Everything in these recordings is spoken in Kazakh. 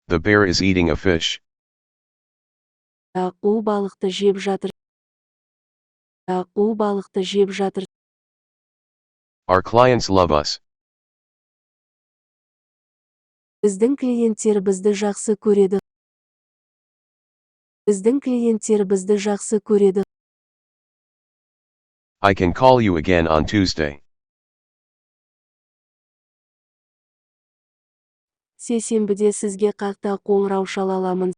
The bear is eating a fish. Аққу балықты жеп жатыр. Аққу балықты жеп жатыр. Our clients love us. Біздің клиенттер бізді жақсы көреді. Біздің клиенттер бізді жақсы көреді. I can call you again on Tuesday. Сейсенбіде сізге қайта қоңырау шала аламын.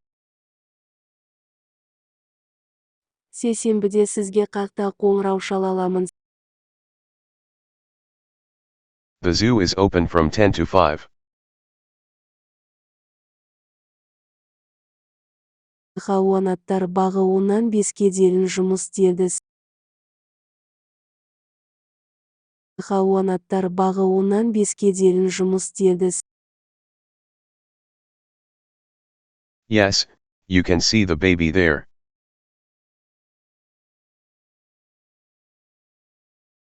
Сейсенбіде сізге қайта қоңырау шала аламын. The zoo is open from 10 to 5. Хайуанаттар бағы 10-нан 5-ке дейін жұмыс істейді. Хайуанаттар бағы 10-нан 5-ке дейін жұмыс істейді. Yes, you can see the baby there.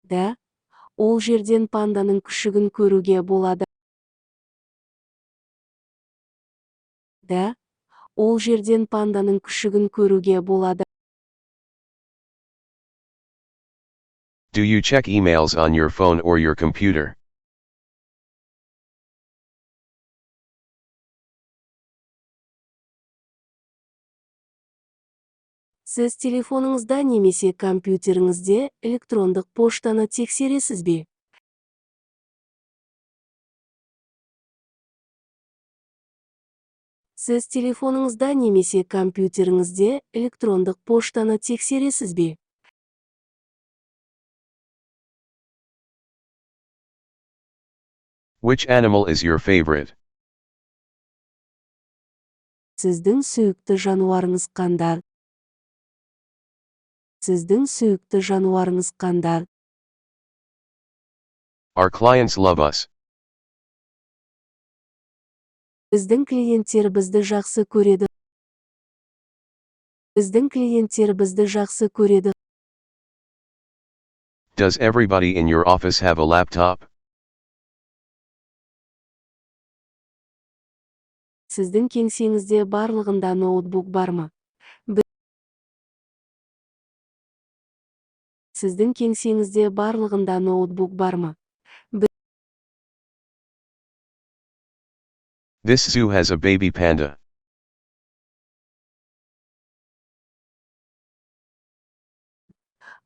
Да, ол жерден панданың күшігін көруге болады. Да, ол жерден панданың күшігін көруге болады. Do you check emails on your phone or your computer? Сіз телефоныңызда немесе компьютеріңізде электрондық поштаны тексересіз бе? Сіз телефоныңызда немесе компьютеріңізде электрондық поштаны тексересіз бе? Which animal is your favorite? Сіздің сүйікті жануарыңыз қандай? Сіздің сүйікті жануарыңыз қандай? Our clients love us. Біздің клиенттер бізді жақсы көреді. Біздің клиенттер бізді жақсы көреді. Does everybody in your office have a laptop? Сіздің кеңсеңізде барлығында ноутбук бар ма? Сіздің кеңсеңізде барлығында ноутбук бар ма? This zoo has a baby panda.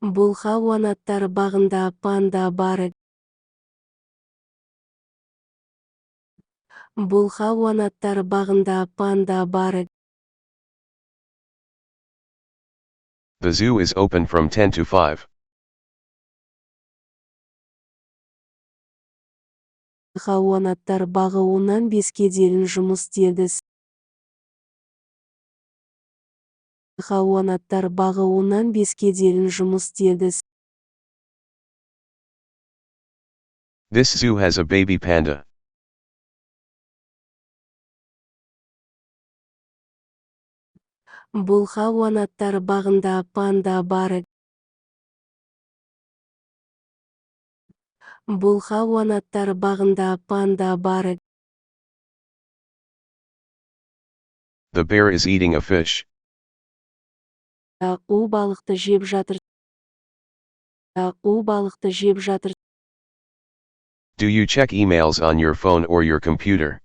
Бұл хайуанаттар бағында панда бар. Бұл хайуанаттар бағында панда бар. The zoo is open from 10 to 5. Хайуанаттар бағы 10-нан 5-ке дейін жұмыс істейді. Хайуанаттар бағы 10-нан 5-ке дейін жұмыс істейді. This zoo has a baby panda. Бұл хайуанаттар бағында панда бар. Бұл хайуанаттар бағында панда бар. The bear is eating a fish. Аққу балықты жеп жатыр. Аққу балықты жеп жатыр. Do you check emails on your phone or your computer?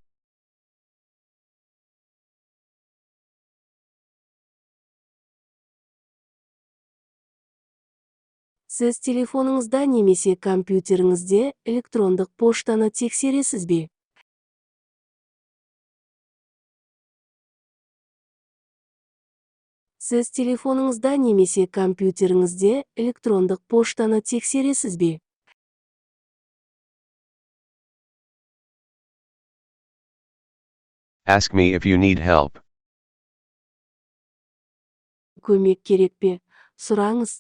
Сіз телефоныңызда немесе компьютеріңізде электрондық поштаны тексересіз бе? Сіз телефоныңызда немесе компьютеріңізде электрондық поштаны тексересіз бе? Ask me if you need help. Көмек керек пе? Сұраңыз.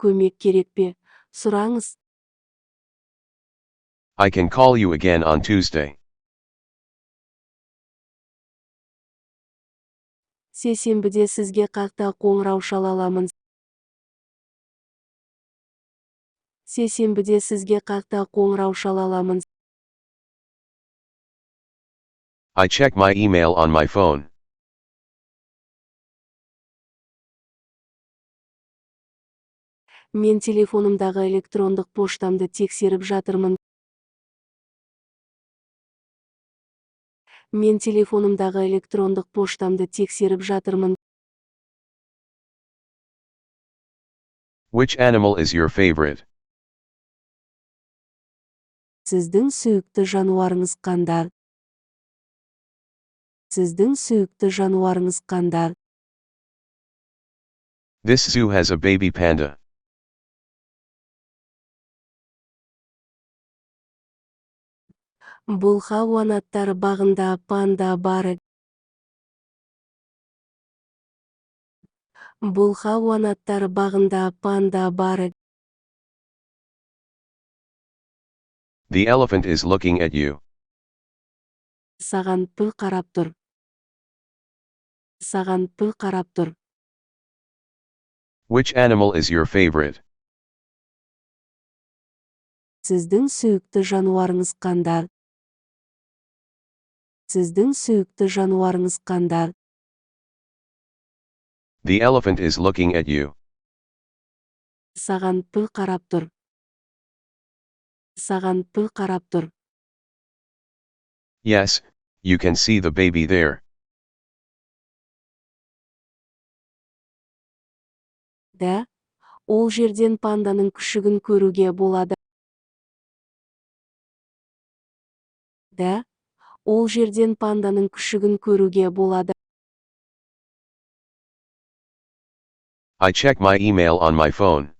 Көмек керек пе? Сұраңыз. I can call you again on Tuesday. Сейсенбіде сізге қайта қоңырау шала аламын. Сейсенбіде сізге қайта қоңырау шала аламын. I check my email on my phone. Мен телефонымдағы электрондық поштамды тексеріп жатырмын. Мен телефонымдағы электрондық поштамды тексеріп жатырмын. Which animal is your favorite? Сіздің сүйікті жануарыңыз қандай? Сіздің сүйікті жануарыңыз қандай? This zoo has a baby panda. Бұл хайуанаттар бағында панда бар. Бұл хайуанаттар бағында панда бар. The elephant is looking at you. Саған піл қарап тұр. Саған піл қарап тұр. Which animal is your favorite? Сіздің сүйікті жануарыңыз қандай? Сіздің сүйікті жануарыңыз қандай? The elephant is looking at you. Саған піл қарап тұр. Саған піл қарап тұр. Yes, you can see the baby there. Да, ол жерден панданың күшігін көруге болады. Да, ол жерден панданың күшігін көруге болады. I check my email on my phone.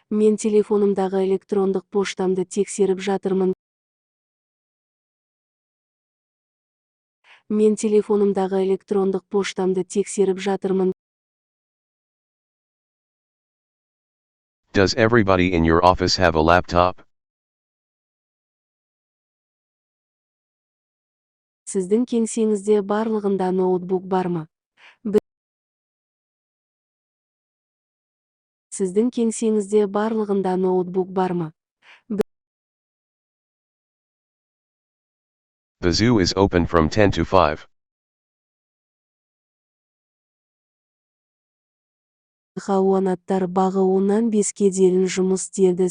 Мен телефонымдағы электрондық поштамды тексеріп жатырмын. Мен телефонымдағы электрондық поштамды тексеріп жатырмын. Does everybody in your office have a laptop? Сіздің кеңсеңізде барлығында ноутбук бар ма? Сіздің кеңсеңізде барлығында ноутбук бар ма? The zoo is open from 10 to 5. Хайуанаттар бағы 10-нан 5-ке дейін жұмыс істейді.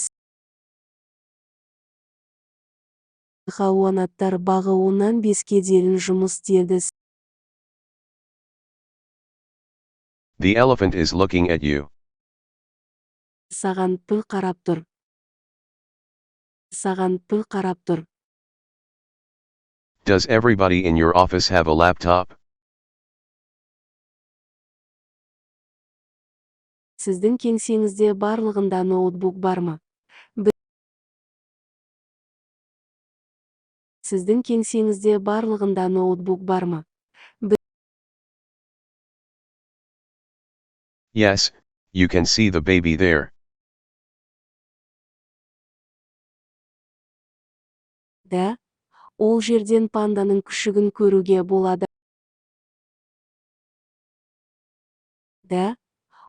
Хайуанаттар бағы 10-нан 5-ке дейін жұмыс істейді. The elephant is looking at you. Саған піл қарап тұр. Саған піл қарап тұр. Does everybody in your office have a laptop? Сіздің кеңсеңізде барлығында ноутбук бар ма? Сіздің кеңсеңізде барлығында ноутбук бар ма? Yes, you can see the baby there. Да, ол жерден панданың күшігін көруге болады. Да,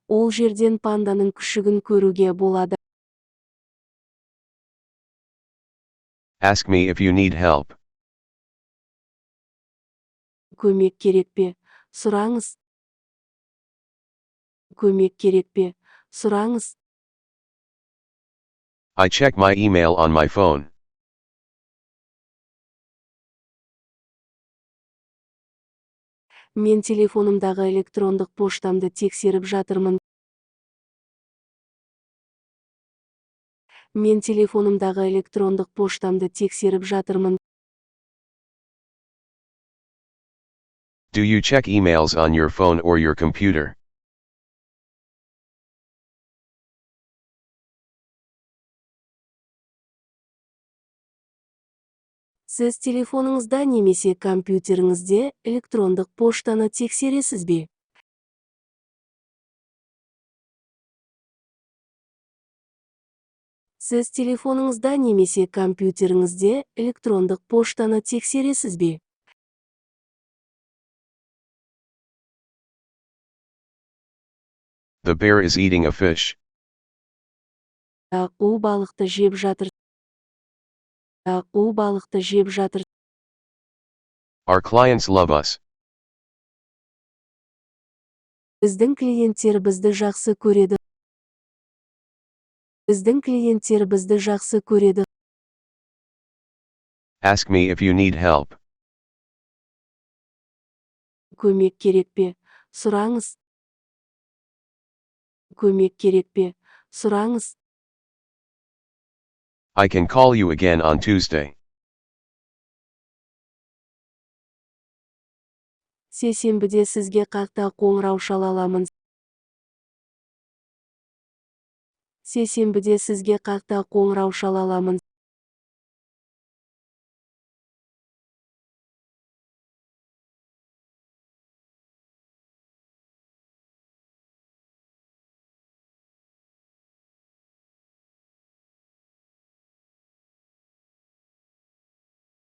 ол жерден панданың күшігін көруге болады. Ask me if you need help. Көмек керек пе? Сұраңыз. Көмек керек пе? Сұраңыз. I check my email on my phone. Мен телефонымдағы электрондық поштамды тексеріп жатырмын. Мен телефонымдағы электрондық поштамды тексеріп жатырмын. Do you check emails on your phone or your computer? Сіз телефоныңызда немесе компьютеріңізде электрондық поштаны тексересіз бе? Сіз телефоныңызда немесе компьютеріңізде электрондық поштаны тексересіз бе? The bear is eating a fish. У балықты жеп жатыр. У балықты жеп жатыр. Our clients love us. Біздің клиенттер бізді жақсы көреді. Біздің клиенттер бізді жақсы көреді. Ask me if you need help. Көмек керек пе? Сұраңыз. Көмек керек пе? Сұраңыз. I can call you again on Tuesday. Сейсенбіде сізге қайта қоңырау шала аламын. Сейсенбіде сізге қайта қоңырау шала аламын.